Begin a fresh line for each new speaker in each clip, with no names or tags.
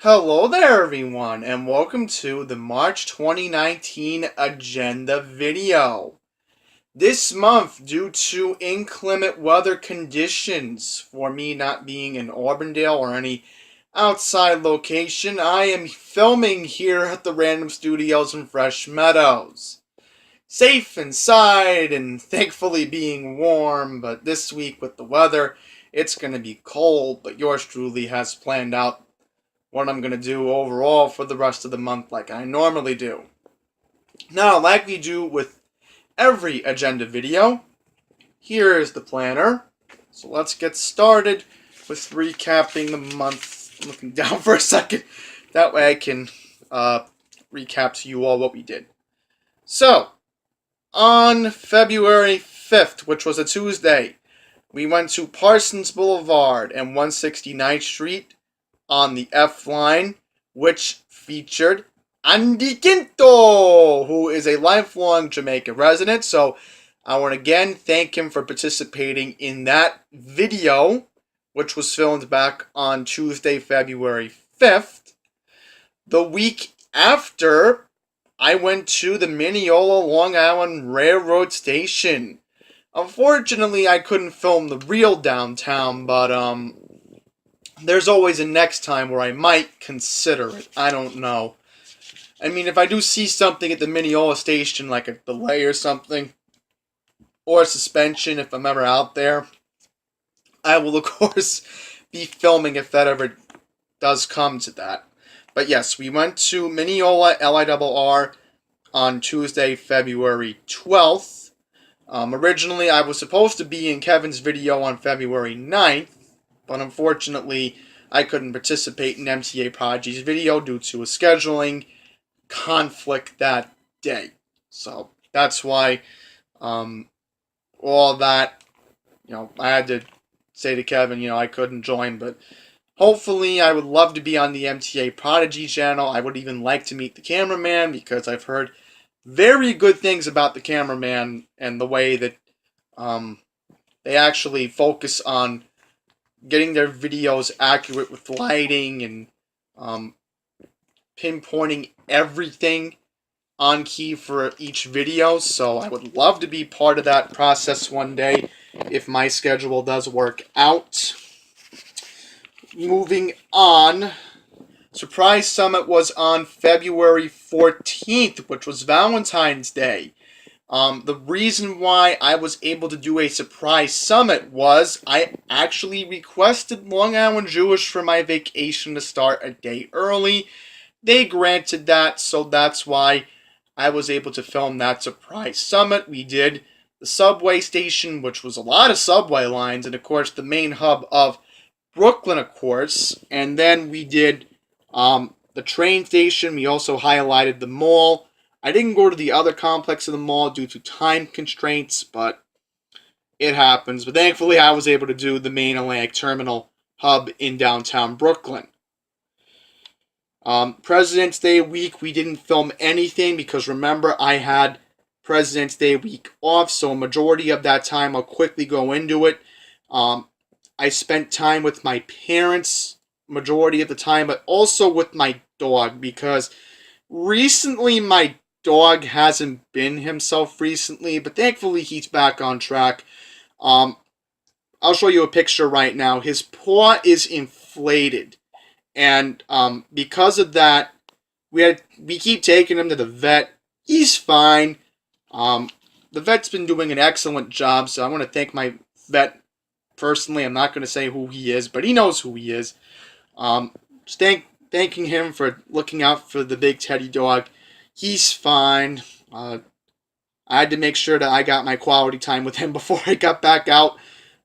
Hello there everyone and welcome to the March 2019 agenda video. This month, due to inclement weather conditions, for me not being in Auburndale or any outside location, I am filming here at the Random Studios in Fresh Meadows. Safe inside and thankfully being warm, but this week with the weather, it's going to be cold, but yours truly has planned out what I'm going to do overall for the rest of the month like I normally do. Now, like we do with every agenda video, here is the planner. So let's get started with recapping the month. I'm looking down for a second. That way I can recap to you all what we did. So, on February 5th, which was a Tuesday, we went to Parsons Boulevard and 169th Street on the F line, which featured Andy Quinto, who is a lifelong Jamaica resident. So I want to again thank him for participating in that video, which was filmed back on Tuesday, February 5th. The week after, I went to the Mineola Long Island Railroad Station. Unfortunately, I couldn't film the real downtown, but there's always a next time where I might consider it. I don't know. I mean, if I do see something at the Mineola station, like a delay or something, or a suspension if I'm ever out there, I will, of course, be filming if that ever does come to that. But yes, we went to Mineola LIRR on Tuesday, February 12th. Originally, I was supposed to be in Kevin's video on February 9th, but unfortunately, I couldn't participate in MTA Prodigy's video due to a scheduling conflict that day. So that's why all that, I had to say to Kevin, I couldn't join, but hopefully I would love to be on the MTA Prodigy channel. I would even like to meet the cameraman because I've heard very good things about the cameraman and the way that they actually focus on getting their videos accurate with lighting and pinpointing everything on key for each video. So I would love to be part of that process one day if my schedule does work out. Moving on, Surprise Summit was on February 14th, which was Valentine's Day. The reason why I was able to do a surprise summit was I actually requested Long Island Jewish for my vacation to start a day early. They granted that, so that's why I was able to film that surprise summit. We did the subway station, which was a lot of subway lines, and of course the main hub of Brooklyn, of course. And then we did the train station. We also highlighted the mall. I didn't go to the other complex of the mall due to time constraints, but it happens. But thankfully, I was able to do the main Atlantic Terminal hub in downtown Brooklyn. President's Day week, we didn't film anything because remember, I had President's Day week off, so a majority of that time, I'll quickly go into it. I spent time with my parents majority of the time, but also with my dog because recently my dog hasn't been himself recently, but thankfully he's back on track. I'll show you a picture right now. His paw is inflated, and because of that, we keep taking him to the vet. He's fine. The vet's been doing an excellent job, so I want to thank my vet personally. I'm not going to say who he is, but he knows who he is. Just thanking him for looking out for the big teddy dog. He's fine. I had to make sure that I got my quality time with him before I got back out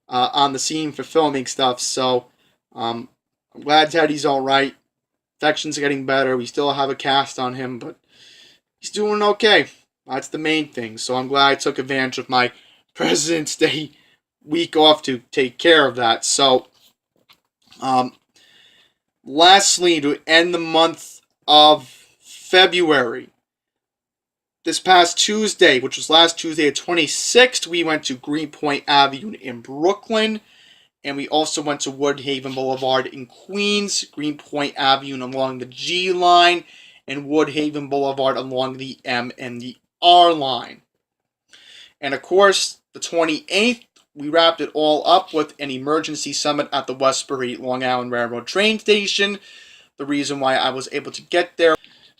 on the scene for filming stuff. So I'm glad Teddy's all right. Infection's getting better. We still have a cast on him, but he's doing okay. That's the main thing. So I'm glad I took advantage of my President's Day week off to take care of that. So lastly, to end the month of February, this past Tuesday, which was last Tuesday, the 26th, we went to Greenpoint Avenue in Brooklyn. And we also went to Woodhaven Boulevard in Queens, Greenpoint Avenue along the G line, and Woodhaven Boulevard along the M and the R line. And of course, the 28th, we wrapped it all up with an emergency summit at the Westbury Long Island Railroad train station. The reason why I was able to get there,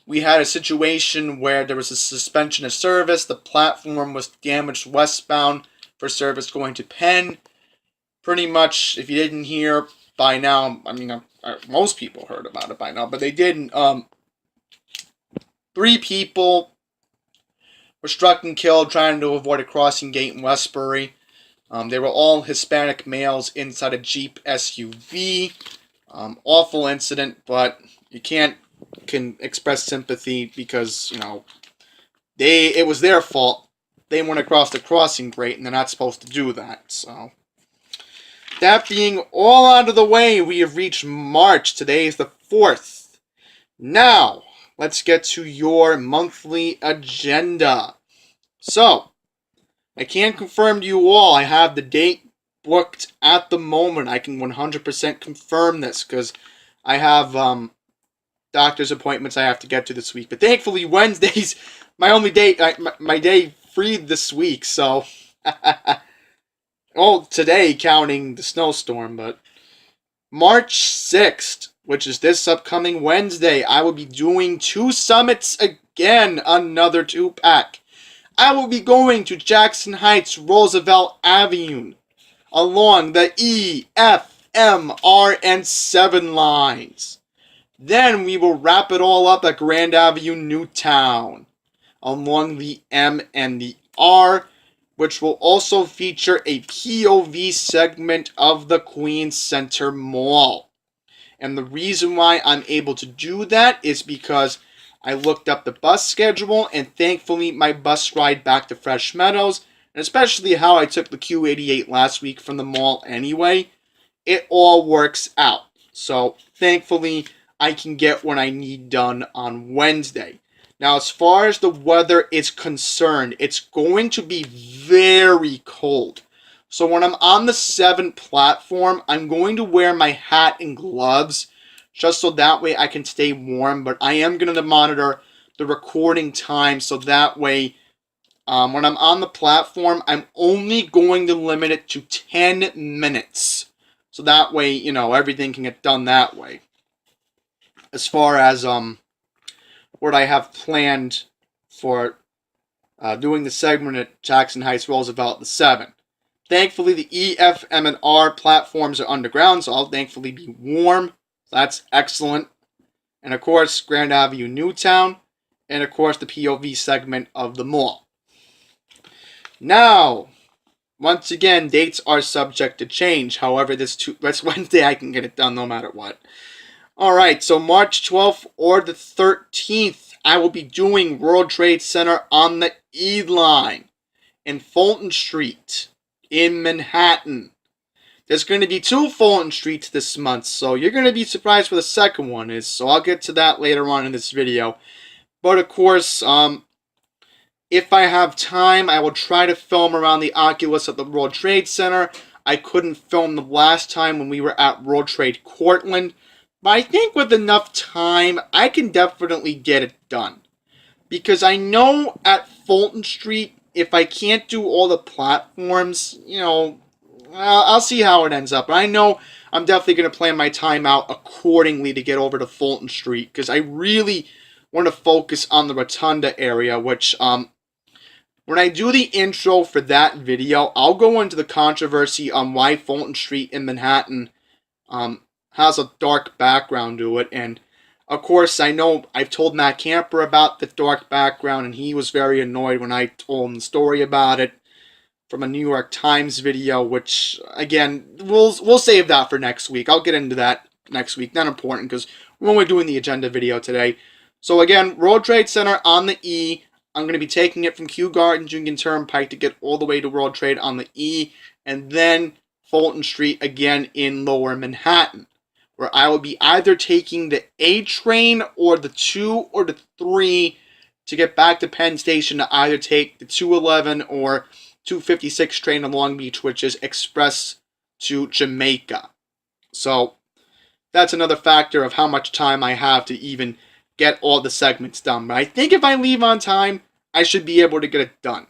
we had a situation where there was a suspension of service. The platform was damaged westbound for service going to Penn. Pretty much, if you didn't hear by now, I mean, most people heard about it by now, but they didn't. 3 people were struck and killed trying to avoid a crossing gate in Westbury. They were all Hispanic males inside a Jeep SUV. Awful incident, but you can express sympathy because, you know, it was their fault. They went across the crossing grate, and they're not supposed to do that. So, that being all out of the way, we have reached March. Today is the 4th. Now, let's get to your monthly agenda. So, I can confirm to you all, I have the date booked at the moment. I can 100% confirm this because I have doctor's appointments I have to get to this week. But thankfully, Wednesday's my only date, my day free this week. So, well, today counting the snowstorm, but March 6th, which is this upcoming Wednesday, I will be doing 2 summits again, another 2-pack. I will be going to Jackson Heights, Roosevelt Avenue, along the E, F, M, R, and 7 lines. Then we will wrap it all up at Grand Avenue, Newtown, along the M and the R, which will also feature a POV segment of the Queens Center Mall. And the reason why I'm able to do that is because I looked up the bus schedule, and thankfully my bus ride back to Fresh Meadows, and especially how I took the Q88 last week from the mall anyway, it all works out. So thankfully I can get what I need done on Wednesday. Now, as far as the weather is concerned, it's going to be very cold. So when I'm on the 7 platform, I'm going to wear my hat and gloves just so that way I can stay warm. But I am going to monitor the recording time so that way when I'm on the platform, I'm only going to limit it to 10 minutes. So that way, you know, everything can get done that way. As far as what I have planned for doing the segment at Jackson Heights, Roosevelt, the 7. Thankfully, the E, F, M, and R platforms are underground, so I'll thankfully be warm. That's excellent. And of course, Grand Avenue, Newtown. And of course, the POV segment of the mall. Now, once again, dates are subject to change. However, this Wednesday I can get it done no matter what. Alright, so March 12th or the 13th, I will be doing World Trade Center on the E line in Fulton Street in Manhattan. There's going to be 2 Fulton Streets this month, so you're going to be surprised what the second one is. So I'll get to that later on in this video. But of course, if I have time, I will try to film around the Oculus at the World Trade Center. I couldn't film the last time when we were at World Trade Cortland. But I think with enough time, I can definitely get it done. Because I know at Fulton Street, if I can't do all the platforms, you know, I'll see how it ends up. But I know I'm definitely going to plan my time out accordingly to get over to Fulton Street. Because I really want to focus on the Rotunda area, which, when I do the intro for that video, I'll go into the controversy on why Fulton Street in Manhattan, has a dark background to it, and of course I know I've told Matt Camper about the dark background, and he was very annoyed when I told him the story about it from a New York Times video, which again we'll save that for next week. I'll get into that next week. Not important because we're only doing the agenda video today. So again, World Trade Center on the E. I'm going to be taking it from Kew Gardens Union Turnpike to get all the way to World Trade on the E, and then Fulton Street again in Lower Manhattan, where I will be either taking the A train or the 2 or the 3 to get back to Penn Station to either take the 211 or 256 train to Long Beach, which is express to Jamaica. So that's another factor of how much time I have to even get all the segments done. But I think if I leave on time, I should be able to get it done.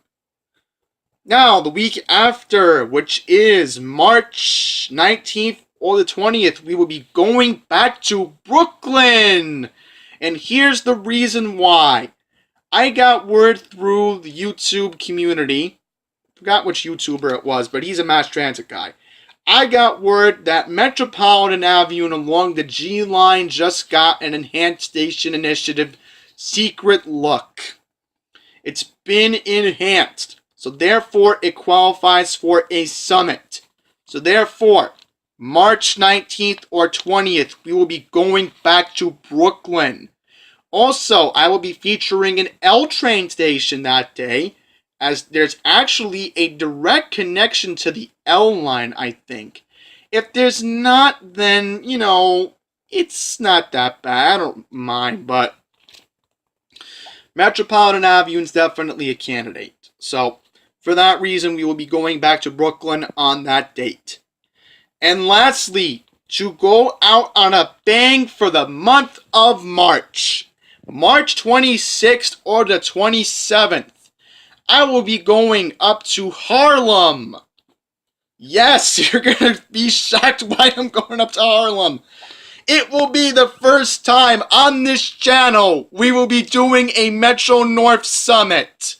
Now, the week after, which is March 19th or the 20th, we will be going back to Brooklyn. And here's the reason why. I got word through the YouTube community. Forgot which YouTuber it was, but he's a mass transit guy. I got word that Metropolitan Avenue along the G line just got an Enhanced Station Initiative secret look. It's been enhanced. So therefore, it qualifies for a summit. So therefore, March 19th or 20th, we will be going back to Brooklyn. Also, I will be featuring an L train station that day, as there's actually a direct connection to the L line, I think. If there's not, then, it's not that bad. I don't mind, but Metropolitan Avenue is definitely a candidate. So, for that reason, we will be going back to Brooklyn on that date. And lastly, to go out on a bang for the month of March, March 26th or the 27th, I will be going up to Harlem. Yes, you're going to be shocked why I'm going up to Harlem. It will be the first time on this channel we will be doing a Metro North Summit.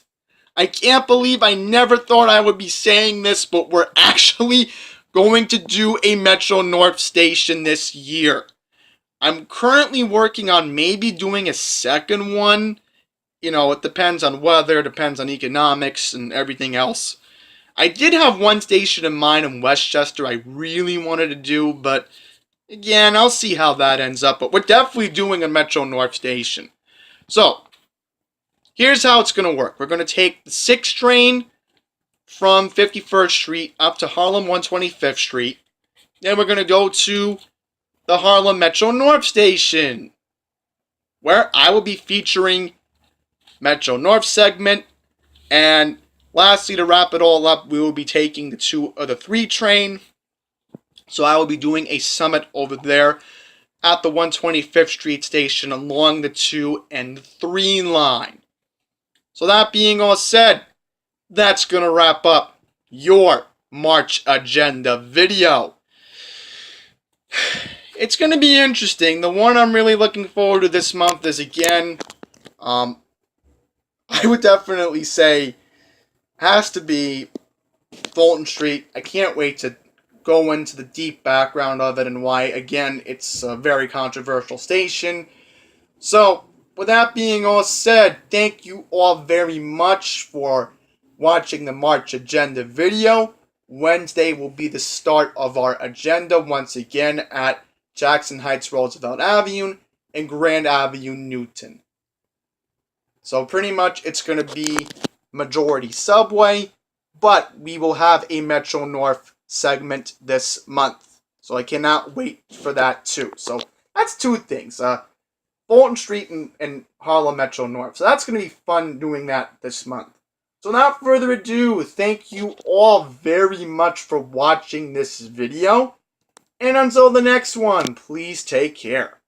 I can't believe I never thought I would be saying this, but we're actually going to do a Metro North station this year. I'm currently working on maybe doing a second one. It depends on weather, depends on economics, and everything else. I did have one station in mind in Westchester I really wanted to do, but again, I'll see how that ends up. But we're definitely doing a Metro North station. So, here's how it's going to work. We're going to take the 6th train from 51st Street up to Harlem 125th Street. Then we're going to go to the Harlem Metro North station, where I will be featuring Metro North segment. And lastly, to wrap it all up, we will be taking the 3 train. So I will be doing a summit over there at the 125th Street station along the 2 and 3 line. So that being all said, that's going to wrap up your March agenda video. It's going to be interesting. The one I'm really looking forward to this month is, again, I would definitely say has to be Fulton Street. I can't wait to go into the deep background of it and why, again, it's a very controversial station. So, with that being all said, thank you all very much for watching the March agenda video. Wednesday will be the start of our agenda once again at Jackson Heights Roosevelt Avenue and Grand Avenue Newton. So pretty much it's going to be majority subway, but we will have a Metro North segment this month. So I cannot wait for that too. So that's 2 things. Fulton Street and Harlem Metro North. So that's going to be fun doing that this month. So without further ado, thank you all very much for watching this video. And until the next one, please take care.